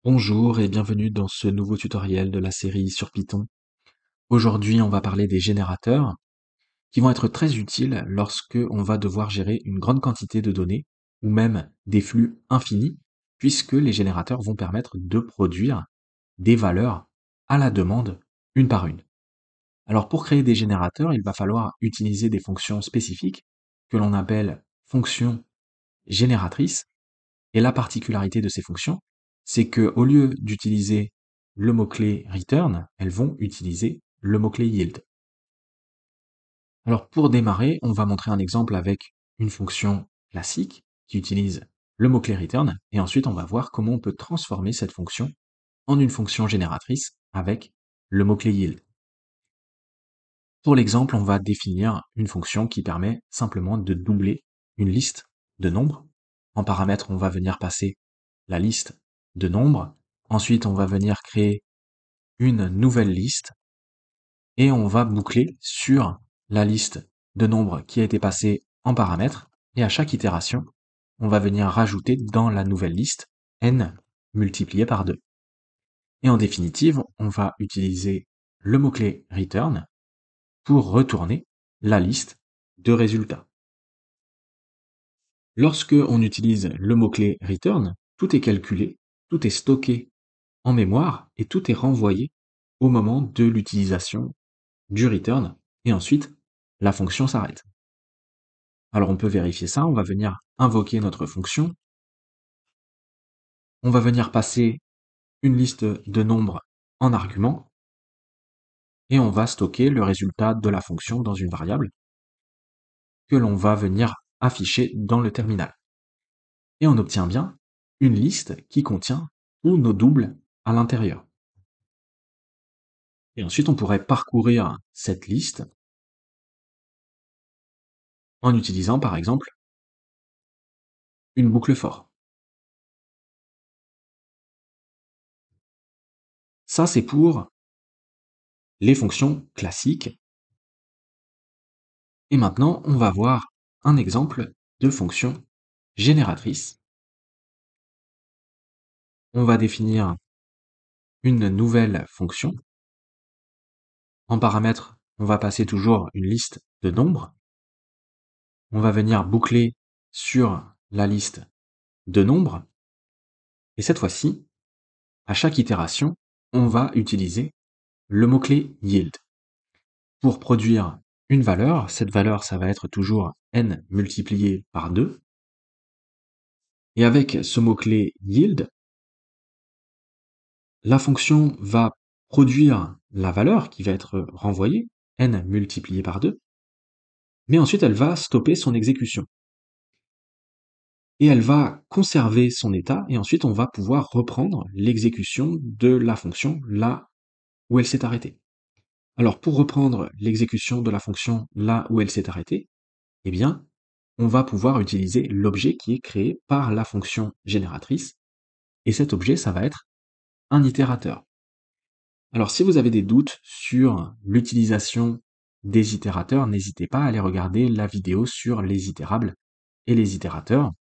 Bonjour et bienvenue dans ce nouveau tutoriel de la série sur Python. Aujourd'hui, on va parler des générateurs qui vont être très utiles lorsque on va devoir gérer une grande quantité de données ou même des flux infinis, puisque les générateurs vont permettre de produire des valeurs à la demande une par une. Alors pour créer des générateurs, il va falloir utiliser des fonctions spécifiques que l'on appelle fonctions génératrices. Et la particularité de ces fonctions, c'est que au lieu d'utiliser le mot-clé return, elles vont utiliser le mot-clé yield. Alors pour démarrer, on va montrer un exemple avec une fonction classique qui utilise le mot-clé return, et ensuite on va voir comment on peut transformer cette fonction en une fonction génératrice avec le mot-clé yield. Pour l'exemple, on va définir une fonction qui permet simplement de doubler une liste de nombres. En paramètre, on va venir passer la liste de nombres. Ensuite, on va venir créer une nouvelle liste et on va boucler sur la liste de nombres qui a été passée en paramètre. Et à chaque itération, on va venir rajouter dans la nouvelle liste n multiplié par 2. Et en définitive, on va utiliser le mot-clé return pour retourner la liste de résultats. Lorsque on utilise le mot-clé return, tout est calculé, tout est stocké en mémoire et tout est renvoyé au moment de l'utilisation du return et ensuite la fonction s'arrête. Alors on peut vérifier ça, on va venir invoquer notre fonction, on va venir passer une liste de nombres en argument et on va stocker le résultat de la fonction dans une variable que l'on va venir afficher dans le terminal. Et on obtient bien une liste qui contient tous nos doubles à l'intérieur. Et ensuite, on pourrait parcourir cette liste en utilisant par exemple une boucle for. Ça, c'est pour les fonctions classiques. Et maintenant, on va voir un exemple de fonction génératrice. On va définir une nouvelle fonction. En paramètre, on va passer toujours une liste de nombres. On va venir boucler sur la liste de nombres. Et cette fois-ci, à chaque itération, on va utiliser le mot-clé yield. Pour produire une valeur, cette valeur, ça va être toujours n multiplié par 2. Et avec ce mot-clé yield, la fonction va produire la valeur qui va être renvoyée, n multiplié par 2, mais ensuite elle va stopper son exécution. Et elle va conserver son état, et ensuite on va pouvoir reprendre l'exécution de la fonction là où elle s'est arrêtée. Alors pour reprendre l'exécution de la fonction là où elle s'est arrêtée, eh bien, on va pouvoir utiliser l'objet qui est créé par la fonction génératrice, et cet objet, ça va être un itérateur. Alors si vous avez des doutes sur l'utilisation des itérateurs, n'hésitez pas à aller regarder la vidéo sur les itérables et les itérateurs.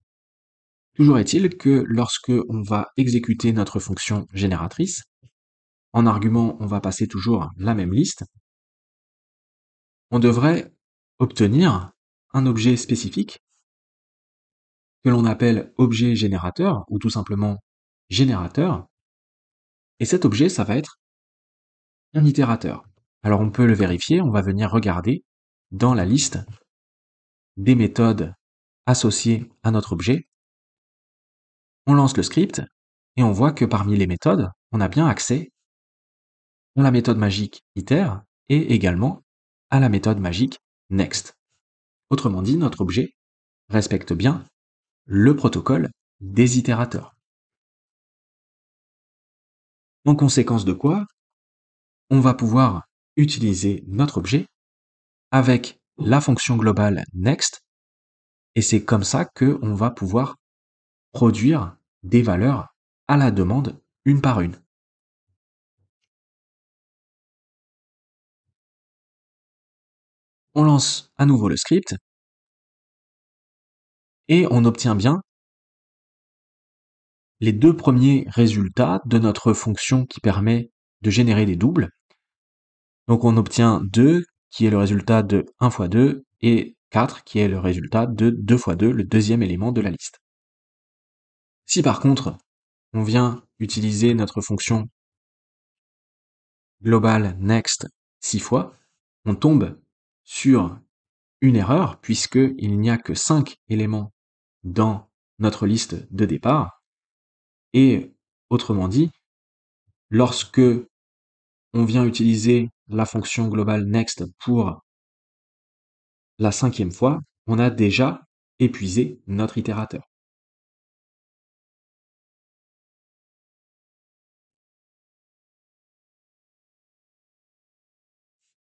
Toujours est-il que lorsque on va exécuter notre fonction génératrice, en argument, on va passer toujours la même liste, on devrait obtenir un objet spécifique que l'on appelle objet générateur, ou tout simplement générateur, et cet objet, ça va être un itérateur. Alors on peut le vérifier, on va venir regarder dans la liste des méthodes associées à notre objet. On lance le script, et on voit que parmi les méthodes, on a bien accès à la méthode magique iter, et également à la méthode magique next. Autrement dit, notre objet respecte bien le protocole des itérateurs. En conséquence de quoi, on va pouvoir utiliser notre objet avec la fonction globale next, et c'est comme ça qu'on va pouvoir produire des valeurs à la demande une par une. On lance à nouveau le script, et on obtient bien les deux premiers résultats de notre fonction qui permet de générer des doubles. Donc on obtient 2, qui est le résultat de 1 fois 2, et 4, qui est le résultat de 2 fois 2, le deuxième élément de la liste. Si par contre, on vient utiliser notre fonction global next 6 fois, on tombe sur une erreur, puisqu'il n'y a que 5 éléments dans notre liste de départ, et autrement dit, lorsque on vient utiliser la fonction global next pour la 5e fois, on a déjà épuisé notre itérateur.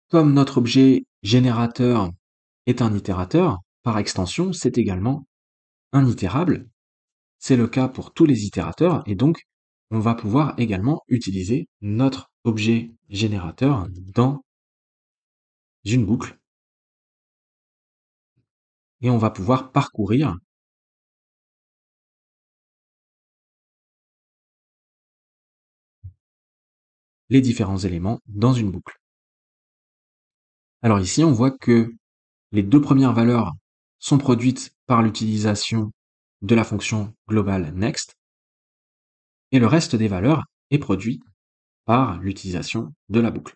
Comme notre objet générateur est un itérateur, par extension, c'est également un itérable. C'est le cas pour tous les itérateurs, et donc on va pouvoir également utiliser notre objet générateur dans une boucle, et on va pouvoir parcourir les différents éléments dans une boucle. Alors ici, on voit que les deux premières valeurs sont produites par l'utilisation de la fonction global next, et le reste des valeurs est produit par l'utilisation de la boucle.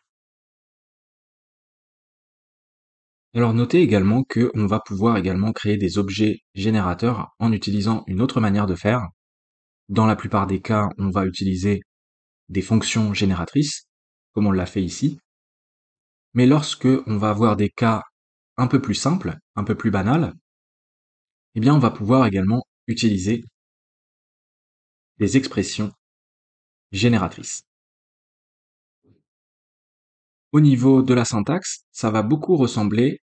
Alors notez également qu'on va pouvoir également créer des objets générateurs en utilisant une autre manière de faire. Dans la plupart des cas, on va utiliser des fonctions génératrices, comme on l'a fait ici. Mais lorsque on va avoir des cas un peu plus simples, un peu plus banals, eh bien on va pouvoir également utiliser des expressions génératrices. Au niveau de la syntaxe, ça va beaucoup ressembler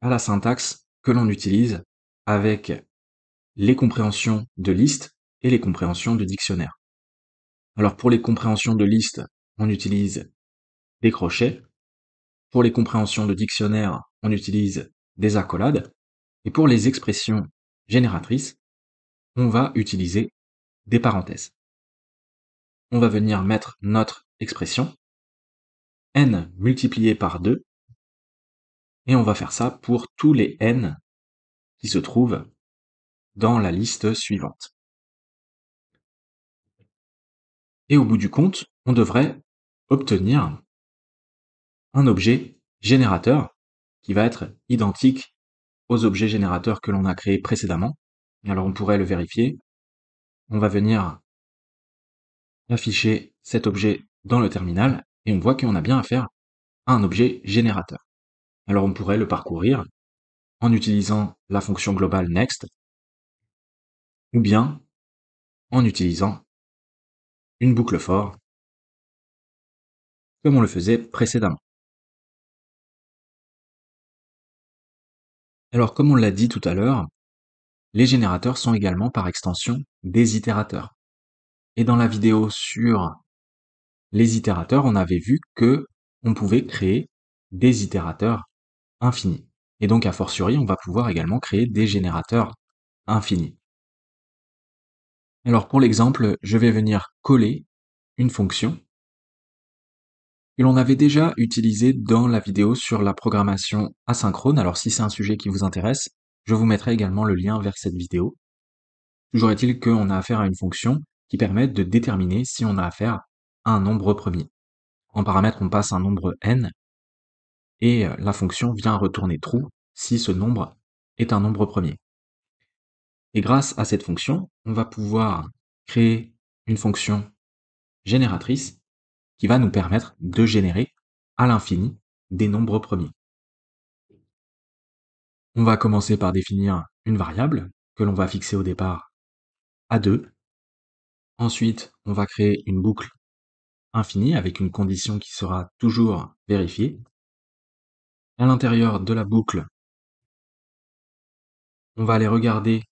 à la syntaxe que l'on utilise avec les compréhensions de liste et les compréhensions de dictionnaire. Alors pour les compréhensions de liste, on utilise des crochets. Pour les compréhensions de dictionnaire, on utilise des accolades. Et pour les expressions génératrices, on va utiliser des parenthèses. On va venir mettre notre expression, n multiplié par 2, et on va faire ça pour tous les n qui se trouvent dans la liste suivante. Et au bout du compte, on devrait obtenir un objet générateur qui va être identique aux objets générateurs que l'on a créés précédemment. Alors on pourrait le vérifier. On va venir afficher cet objet dans le terminal et on voit qu'on a bien affaire à un objet générateur. Alors on pourrait le parcourir en utilisant la fonction globale next ou bien en utilisant une boucle for comme on le faisait précédemment. Alors comme on l'a dit tout à l'heure, les générateurs sont également par extension des itérateurs. Et dans la vidéo sur les itérateurs, on avait vu que on pouvait créer des itérateurs infinis. Et donc, a fortiori, on va pouvoir également créer des générateurs infinis. Alors, pour l'exemple, je vais venir coller une fonction que l'on avait déjà utilisée dans la vidéo sur la programmation asynchrone. Alors, si c'est un sujet qui vous intéresse, je vous mettrai également le lien vers cette vidéo. Toujours est-il qu'on a affaire à une fonction qui permet de déterminer si on a affaire à un nombre premier. En paramètre, on passe un nombre n, et la fonction vient retourner true si ce nombre est un nombre premier. Et grâce à cette fonction, on va pouvoir créer une fonction génératrice qui va nous permettre de générer à l'infini des nombres premiers. On va commencer par définir une variable que l'on va fixer au départ à 2. Ensuite, on va créer une boucle infinie avec une condition qui sera toujours vérifiée. À l'intérieur de la boucle, on va aller regarder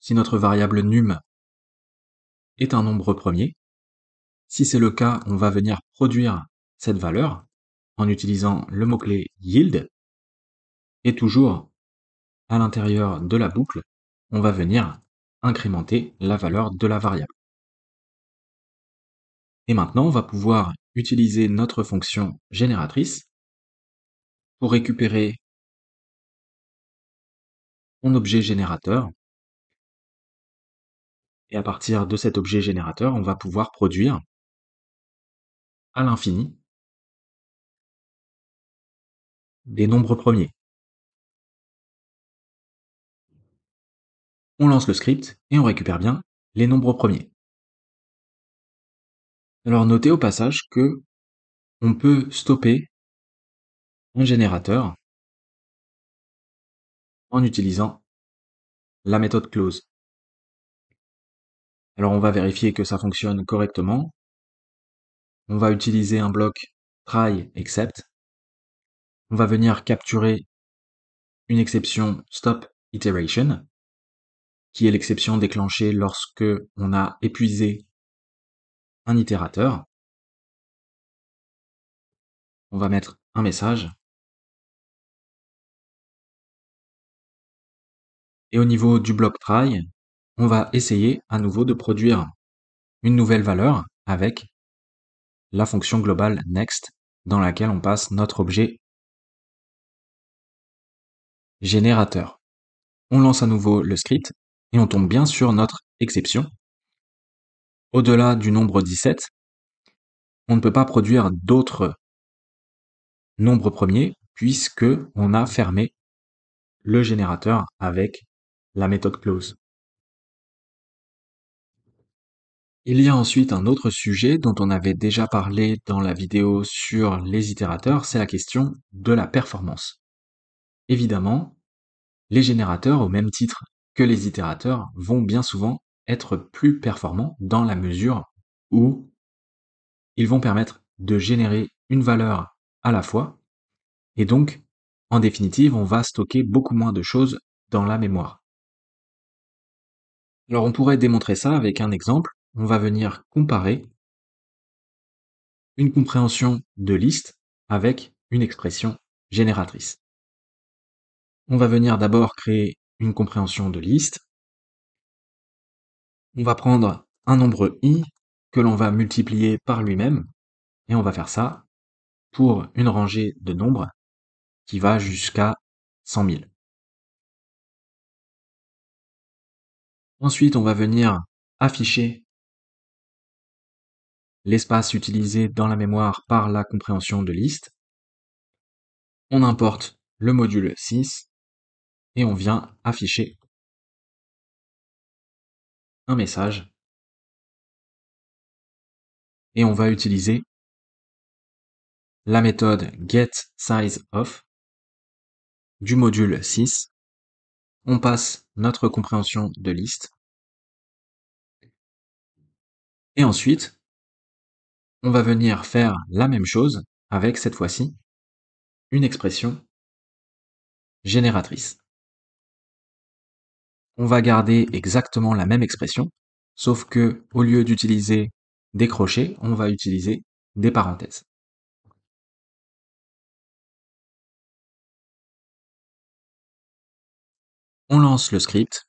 si notre variable num est un nombre premier. Si c'est le cas, on va venir produire cette valeur en utilisant le mot-clé yield, et toujours à l'intérieur de la boucle, on va venir incrémenter la valeur de la variable. Et maintenant, on va pouvoir utiliser notre fonction génératrice pour récupérer mon objet générateur. Et à partir de cet objet générateur, on va pouvoir produire à l'infini des nombres premiers. On lance le script et on récupère bien les nombres premiers. Alors notez au passage que on peut stopper un générateur en utilisant la méthode close. Alors on va vérifier que ça fonctionne correctement. On va utiliser un bloc try except. On va venir capturer une exception stop iteration, qui est l'exception déclenchée lorsque on a épuisé un itérateur. On va mettre un message. Et au niveau du bloc try, on va essayer à nouveau de produire une nouvelle valeur avec la fonction globale next dans laquelle on passe notre objet générateur. On lance à nouveau le script et on tombe bien sur notre exception. Au-delà du nombre 17, on ne peut pas produire d'autres nombres premiers puisque on a fermé le générateur avec la méthode close. Il y a ensuite un autre sujet dont on avait déjà parlé dans la vidéo sur les itérateurs, c'est la question de la performance. Évidemment, les générateurs, au même titre que les itérateurs, vont bien souvent être plus performants dans la mesure où ils vont permettre de générer une valeur à la fois, et donc, en définitive, on va stocker beaucoup moins de choses dans la mémoire. Alors on pourrait démontrer ça avec un exemple. On va venir comparer une compréhension de liste avec une expression génératrice. On va venir d'abord créer une compréhension de liste. On va prendre un nombre i que l'on va multiplier par lui-même, et on va faire ça pour une rangée de nombres qui va jusqu'à 100 000. Ensuite, on va venir afficher l'espace utilisé dans la mémoire par la compréhension de liste. On importe le module 6 et on vient afficher un message. Et on va utiliser la méthode getSizeOf du module 6. On passe notre compréhension de liste. Et ensuite, on va venir faire la même chose avec cette fois-ci une expression génératrice. On va garder exactement la même expression, sauf que au lieu d'utiliser des crochets, on va utiliser des parenthèses. On lance le script,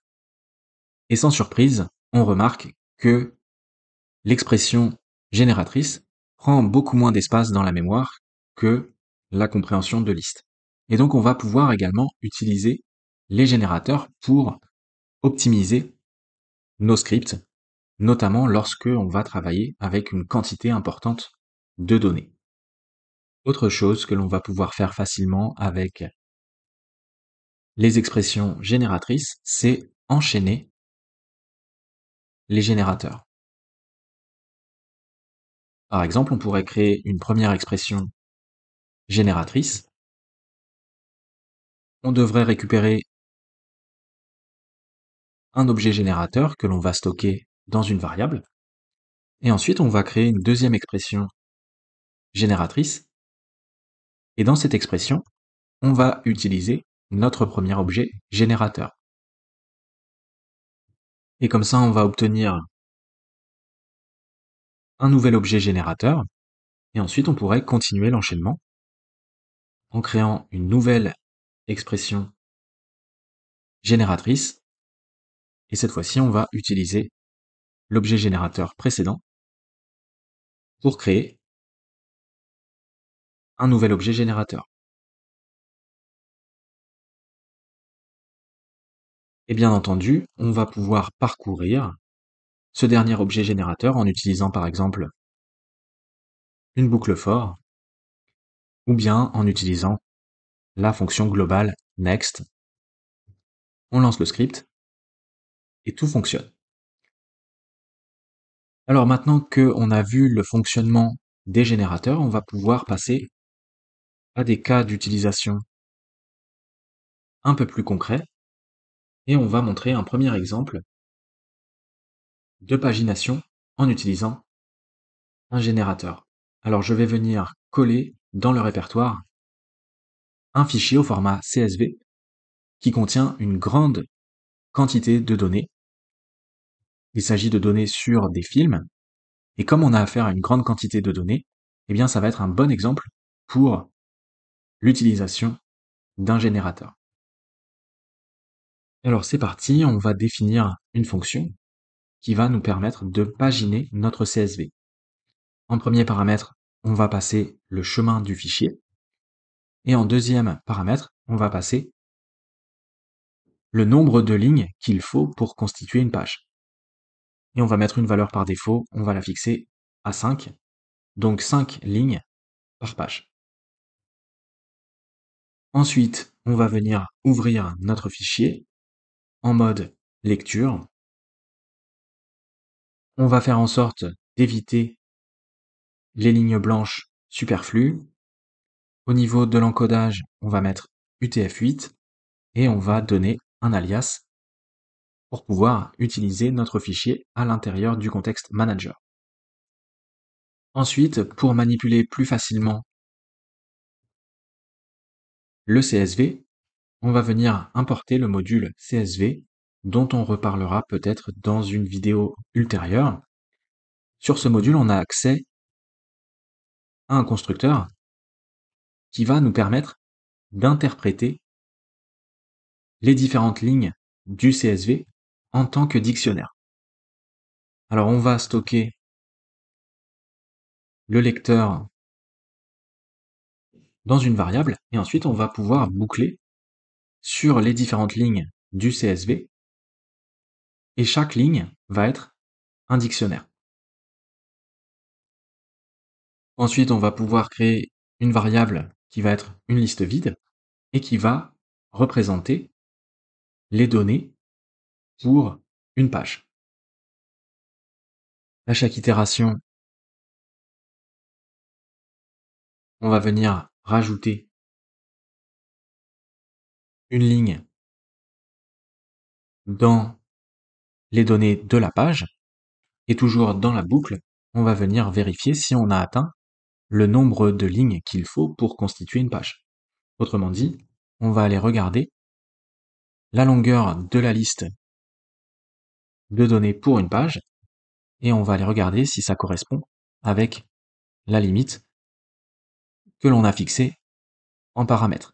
et sans surprise, on remarque que l'expression génératrice prend beaucoup moins d'espace dans la mémoire que la compréhension de liste. Et donc on va pouvoir également utiliser les générateurs pour optimiser nos scripts, notamment lorsque on va travailler avec une quantité importante de données. Autre chose que l'on va pouvoir faire facilement avec les expressions génératrices, c'est enchaîner les générateurs. Par exemple, on pourrait créer une première expression génératrice. On devrait récupérer un objet générateur que l'on va stocker dans une variable. Et ensuite, on va créer une deuxième expression génératrice. Et dans cette expression, on va utiliser notre premier objet générateur. Et comme ça, on va obtenir un nouvel objet générateur. Et ensuite, on pourrait continuer l'enchaînement en créant une nouvelle expression génératrice. Et cette fois-ci, on va utiliser l'objet générateur précédent pour créer un nouvel objet générateur. Et bien entendu, on va pouvoir parcourir ce dernier objet générateur en utilisant par exemple une boucle for ou bien en utilisant la fonction globale next. On lance le script et tout fonctionne. Alors maintenant qu'on a vu le fonctionnement des générateurs, on va pouvoir passer à des cas d'utilisation un peu plus concrets et on va montrer un premier exemple de pagination en utilisant un générateur. Alors je vais venir coller dans le répertoire un fichier au format CSV qui contient une grande quantité de données. Il s'agit de données sur des films, et comme on a affaire à une grande quantité de données, eh bien ça va être un bon exemple pour l'utilisation d'un générateur. Alors c'est parti, on va définir une fonction qui va nous permettre de paginer notre CSV. En premier paramètre, on va passer le chemin du fichier, et en deuxième paramètre, on va passer le nombre de lignes qu'il faut pour constituer une page. Et on va mettre une valeur par défaut, on va la fixer à 5, donc 5 lignes par page. Ensuite, on va venir ouvrir notre fichier en mode lecture. On va faire en sorte d'éviter les lignes blanches superflues. Au niveau de l'encodage, on va mettre UTF-8 et on va donner un alias pour pouvoir utiliser notre fichier à l'intérieur du contexte manager. Ensuite, pour manipuler plus facilement le CSV, on va venir importer le module CSV dont on reparlera peut-être dans une vidéo ultérieure. Sur ce module, on a accès à un constructeur qui va nous permettre d'interpréter les différentes lignes du CSV en tant que dictionnaire. Alors on va stocker le lecteur dans une variable et ensuite on va pouvoir boucler sur les différentes lignes du CSV et chaque ligne va être un dictionnaire. Ensuite on va pouvoir créer une variable qui va être une liste vide et qui va représenter les données pour une page. À chaque itération, on va venir rajouter une ligne dans les données de la page, et toujours dans la boucle, on va venir vérifier si on a atteint le nombre de lignes qu'il faut pour constituer une page. Autrement dit, on va aller regarder la longueur de la liste de données pour une page, et on va aller regarder si ça correspond avec la limite que l'on a fixée en paramètres.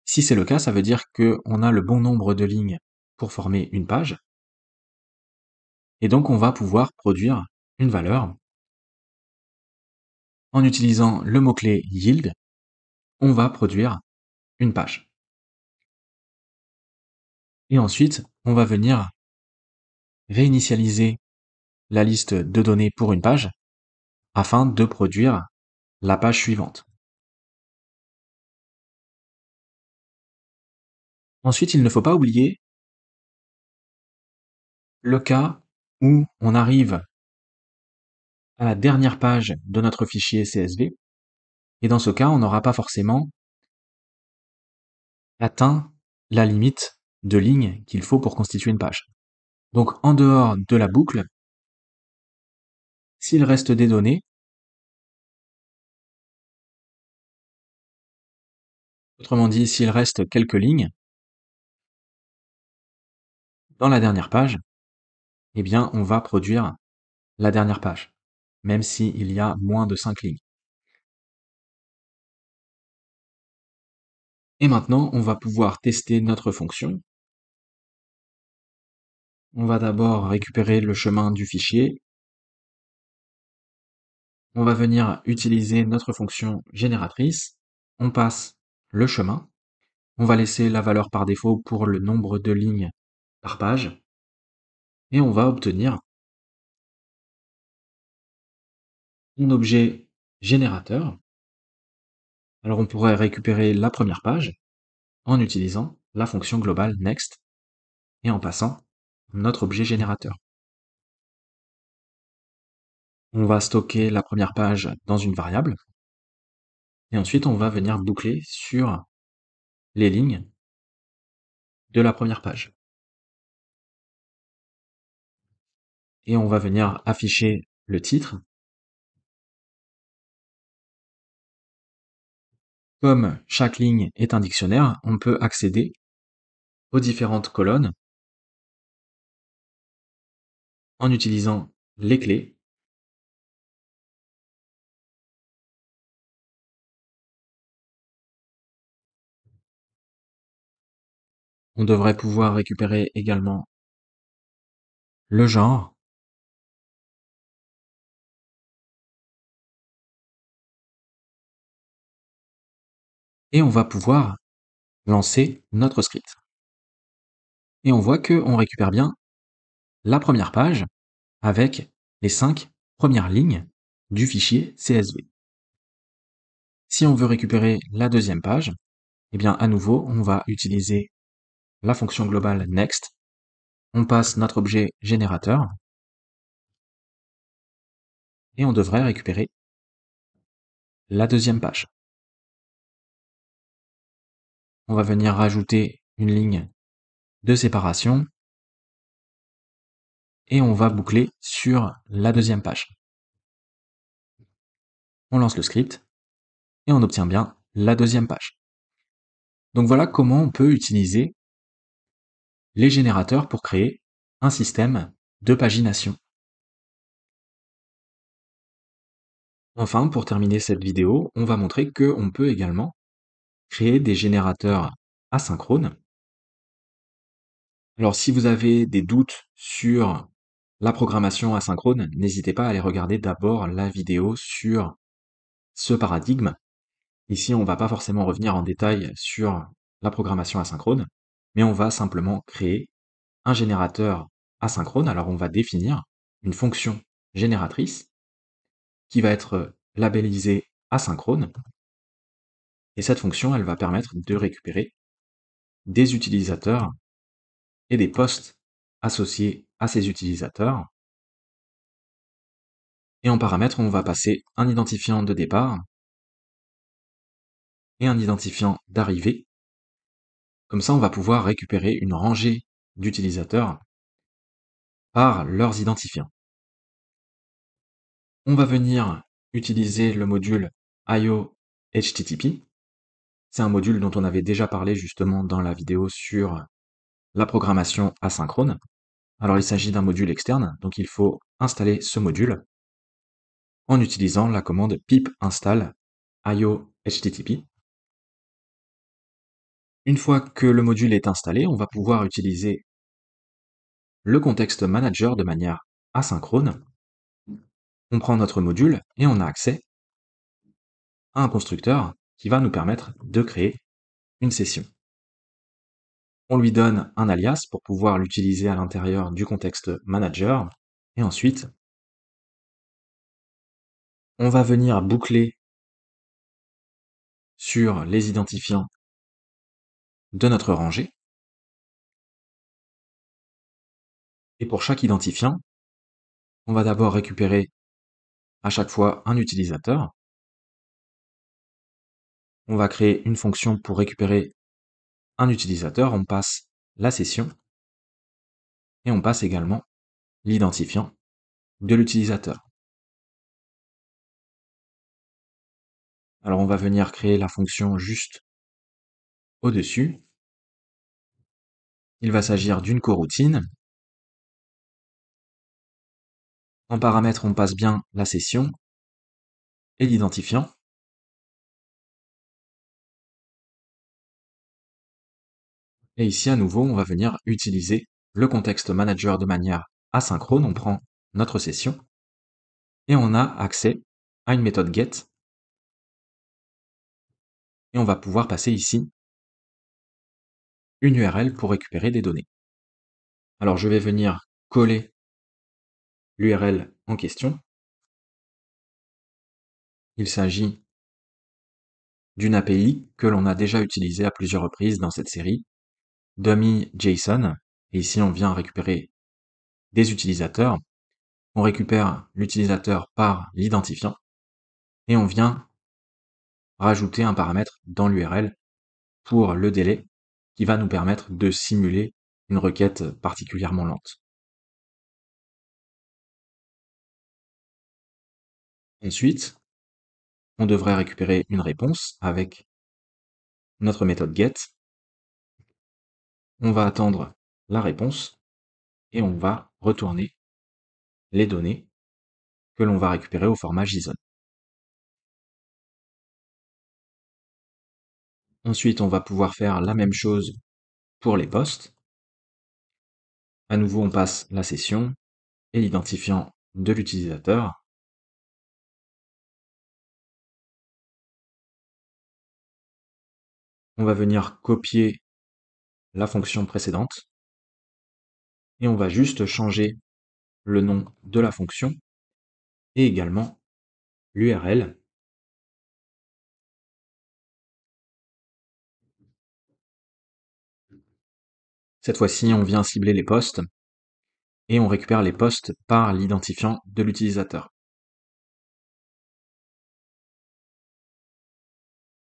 Si c'est le cas, ça veut dire qu'on a le bon nombre de lignes pour former une page, et donc on va pouvoir produire une valeur. En utilisant le mot-clé yield, on va produire une page. Et ensuite, on va venir réinitialiser la liste de données pour une page afin de produire la page suivante. Ensuite, il ne faut pas oublier le cas où on arrive à la dernière page de notre fichier CSV, et dans ce cas, on n'aura pas forcément atteint la limite de lignes qu'il faut pour constituer une page. Donc, en dehors de la boucle, s'il reste des données, autrement dit, s'il reste quelques lignes dans la dernière page, eh bien, on va produire la dernière page, même s'il y a moins de 5 lignes. Et maintenant, on va pouvoir tester notre fonction On va d'abord récupérer le chemin du fichier. On va venir utiliser notre fonction génératrice. On passe le chemin. On va laisser la valeur par défaut pour le nombre de lignes par page. Et on va obtenir un objet générateur. Alors on pourrait récupérer la première page en utilisant la fonction globale next et en passant notre objet générateur. On va stocker la première page dans une variable et ensuite on va venir boucler sur les lignes de la première page. Et on va venir afficher le titre. Comme chaque ligne est un dictionnaire, on peut accéder aux différentes colonnes en utilisant les clés. On devrait pouvoir récupérer également le genre. Et on va pouvoir lancer notre script. Et on voit qu'on récupère bien la première page avec les 5 premières lignes du fichier CSV. Si on veut récupérer la deuxième page, eh bien à nouveau, on va utiliser la fonction globale next. On passe notre objet générateur et on devrait récupérer la deuxième page. On va venir rajouter une ligne de séparation et on va boucler sur la deuxième page. On lance le script et on obtient bien la deuxième page. Donc voilà comment on peut utiliser les générateurs pour créer un système de pagination. Enfin, pour terminer cette vidéo, on va montrer qu'on peut également créer des générateurs asynchrones. Alors si vous avez des doutes sur la programmation asynchrone, n'hésitez pas à aller regarder d'abord la vidéo sur ce paradigme. Ici, on ne va pas forcément revenir en détail sur la programmation asynchrone, mais on va simplement créer un générateur asynchrone. Alors on va définir une fonction génératrice qui va être labellisée asynchrone. Et cette fonction, elle va permettre de récupérer des utilisateurs et des posts associés à ces utilisateurs. Et en paramètre, on va passer un identifiant de départ et un identifiant d'arrivée. Comme ça, on va pouvoir récupérer une rangée d'utilisateurs par leurs identifiants. On va venir utiliser le module IO HTTP. C'est un module dont on avait déjà parlé justement dans la vidéo sur la programmation asynchrone. Alors il s'agit d'un module externe, donc il faut installer ce module en utilisant la commande pip install IO HTTP. Une fois que le module est installé, on va pouvoir utiliser le contexte manager de manière asynchrone. On prend notre module et on a accès à un constructeur qui va nous permettre de créer une session. On lui donne un alias pour pouvoir l'utiliser à l'intérieur du contexte manager. Et ensuite, on va venir boucler sur les identifiants de notre rangée. Et pour chaque identifiant, on va d'abord récupérer à chaque fois un utilisateur. On va créer une fonction pour récupérer un utilisateur. On passe la session et on passe également l'identifiant de l'utilisateur. Alors on va venir créer la fonction juste au-dessus. Il va s'agir d'une coroutine. En paramètre, on passe bien la session et l'identifiant. Et ici, à nouveau, on va venir utiliser le contexte manager de manière asynchrone, on prend notre session et on a accès à une méthode get et on va pouvoir passer ici une URL pour récupérer des données. Alors je vais venir coller l'URL en question. Il s'agit d'une API que l'on a déjà utilisée à plusieurs reprises dans cette série, dummy.json, et ici on vient récupérer des utilisateurs. On récupère l'utilisateur par l'identifiant et on vient rajouter un paramètre dans l'URL pour le délai qui va nous permettre de simuler une requête particulièrement lente. Ensuite, on devrait récupérer une réponse avec notre méthode get. On va attendre la réponse et on va retourner les données que l'on va récupérer au format JSON. Ensuite, on va pouvoir faire la même chose pour les posts. À nouveau, on passe la session et l'identifiant de l'utilisateur. On va venir copier la fonction précédente et on va juste changer le nom de la fonction et également l'URL. Cette fois-ci, on vient cibler les posts et on récupère les posts par l'identifiant de l'utilisateur.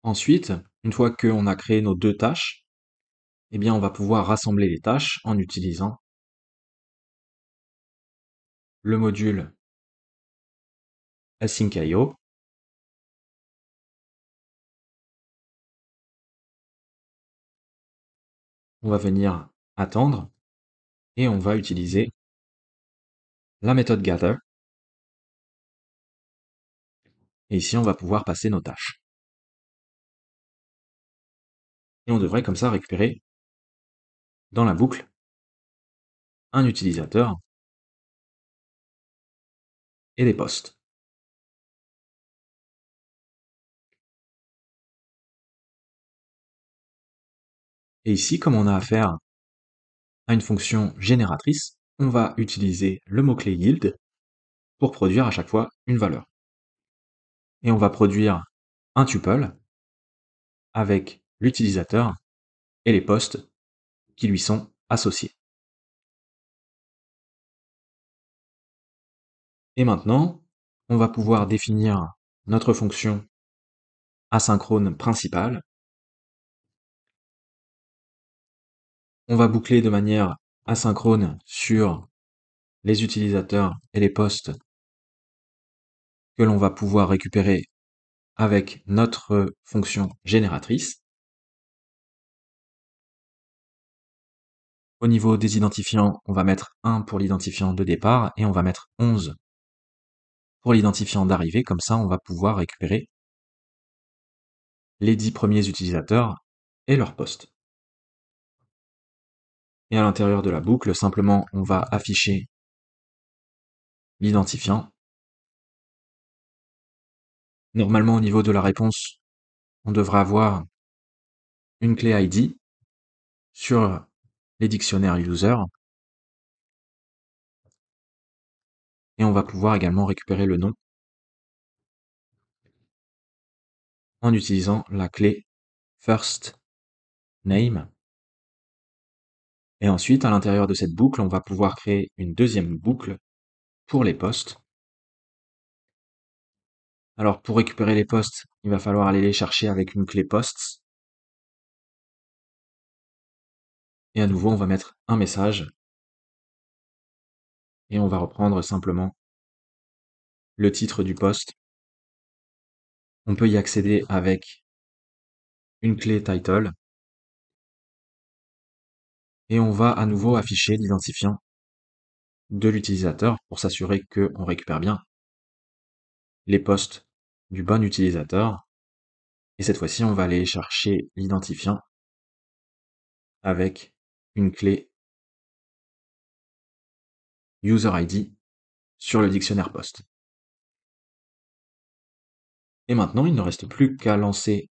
Ensuite, une fois qu'on a créé nos deux tâches, eh bien, on va pouvoir rassembler les tâches en utilisant le module async.io. On va venir attendre et on va utiliser la méthode gather. Et ici, on va pouvoir passer nos tâches. Et on devrait comme ça récupérer dans la boucle un utilisateur et des posts. Et ici, comme on a affaire à une fonction génératrice, on va utiliser le mot-clé yield pour produire à chaque fois une valeur. Et on va produire un tuple avec l'utilisateur et les posts qui lui sont associés. Et maintenant, on va pouvoir définir notre fonction asynchrone principale. On va boucler de manière asynchrone sur les utilisateurs et les posts que l'on va pouvoir récupérer avec notre fonction génératrice. Au niveau des identifiants, on va mettre 1 pour l'identifiant de départ et on va mettre 11 pour l'identifiant d'arrivée. Comme ça, on va pouvoir récupérer les 10 premiers utilisateurs et leurs posts. Et à l'intérieur de la boucle, simplement, on va afficher l'identifiant. Normalement, au niveau de la réponse, on devrait avoir une clé ID sur les dictionnaires user. Et on va pouvoir également récupérer le nom en utilisant la clé first name. Et ensuite, à l'intérieur de cette boucle, on va pouvoir créer une deuxième boucle pour les posts. Alors, pour récupérer les posts, il va falloir aller les chercher avec une clé posts. Et à nouveau, on va mettre un message. Et on va reprendre simplement le titre du post. On peut y accéder avec une clé title. Et on va à nouveau afficher l'identifiant de l'utilisateur pour s'assurer qu'on récupère bien les posts du bon utilisateur. Et cette fois-ci, on va aller chercher l'identifiant avec une clé user ID sur le dictionnaire post. Et maintenant, il ne reste plus qu'à lancer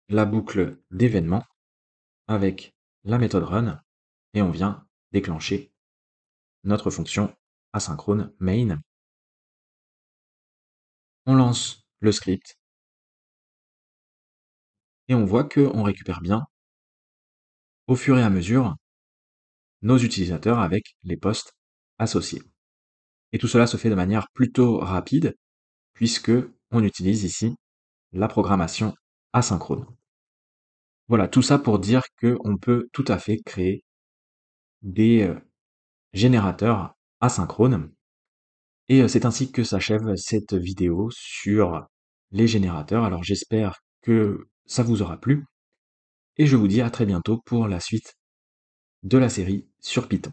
la boucle d'événements avec la méthode run et on vient déclencher notre fonction asynchrone main. On lance le script et on voit qu'on récupère bien au fur et à mesure nos utilisateurs avec les posts associés. Et tout cela se fait de manière plutôt rapide puisque on utilise ici la programmation asynchrone. Voilà, tout ça pour dire qu'on peut tout à fait créer des générateurs asynchrones. Et c'est ainsi que s'achève cette vidéo sur les générateurs. Alors j'espère que ça vous aura plu et je vous dis à très bientôt pour la suite de la série sur Python.